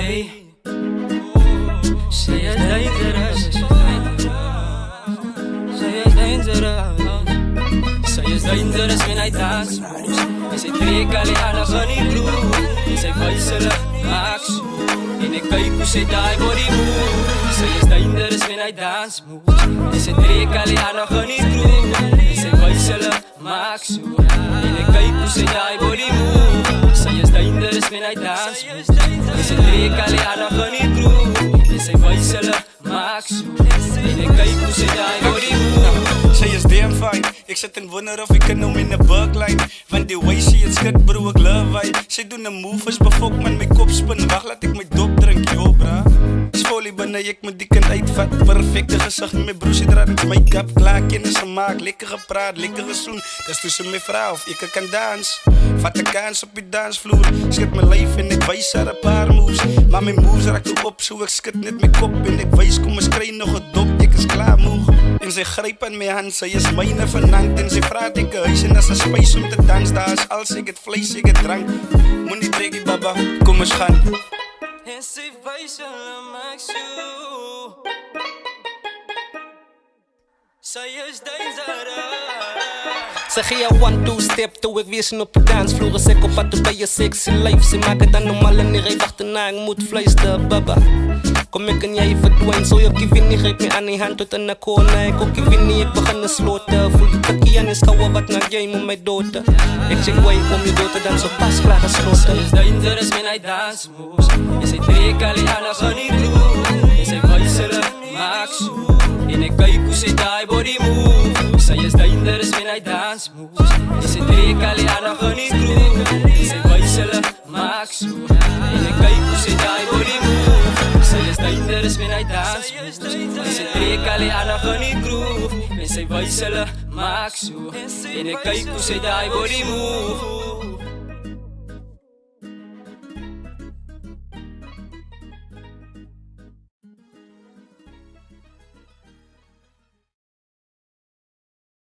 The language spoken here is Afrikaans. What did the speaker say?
Hey, sy is dangerous. Sy is dangerous. Sy is dangerous when hy dans moves. En sy trek al die ander in die groove. En sy wys hulle maak so. En ek kyk hoe sy die body move. Sy is dangerous when hy dans moves. En sy trek al die ander in die groove. En sy wys hulle maak so. En ek kyk hoe sy die body move. Sy is dangerous when hy dans moves. En sy trek al die ander in die groove. En sy wys hulle maak so. En ek kyk hoe sy die body move. Sy is damn fine. Ek sit en wonder of ek kan hom in 'n burgline. Want die way sy het skit bro, ek love hy. Sy doen 'n move is befok man, my kop spin. Wag laat ek my dop drink, yo bra. Is volley binne, ek moet die kind uitvat. Perfecte gesig, my broer sy dra net my kap. Klaar kennis gemaak, lekker gepraat, lekker gesoen. Dis toe sy my vra of ek kan dans. Vat 'n kans op die dansvloer. Skit my lyf en ek wys haar 'n paar moves. Maar my moves raak toe op, so ek skit net my kop. En ek wys kom ons kry nog 'n dop, ek is klaar moeg. En sy gryp aan my hand, sy is myne vanaand. En sy vraat ek 'n huis en as 'n spys om te dans. Daar is als ek het vlees, ek het drank. Moenie trek die baba, kom ons gaan. En sy wys hulle maak so. Sy is dangerous. Sy gee 'n 1-2 step toe ek wees op die dansvloer. As ek op pad toe by 'n sexy life. Sy maak het dan normaal en nie wacht na ek moet fluister, baba. Kom ek en jy verdwijn, so ek weet nie, gryp my aan die hand tot in 'n corner. Ek ook weet nie, ek begin 'n slotte. Voel die tikkie aan die skouwe wat na jy met my dote. Ek sê way om die dote dan so pas klaar geslote. Sy is dangerous when hy dans moves. En sy trek al die ander in die groove. En sy wys hulle maak so. En ek kyk hoe sy die body move. Sy is dangerous when hy dans moves. En sy trek al die ander in die groove. En sy wys hulle maak so. En ek kyk hoe sy die body move. Sy is dangerous when hy dans moves. En sy trek al die ander in die groove. En sy wys hulle maak so. En ek kyk hoe sy die body move.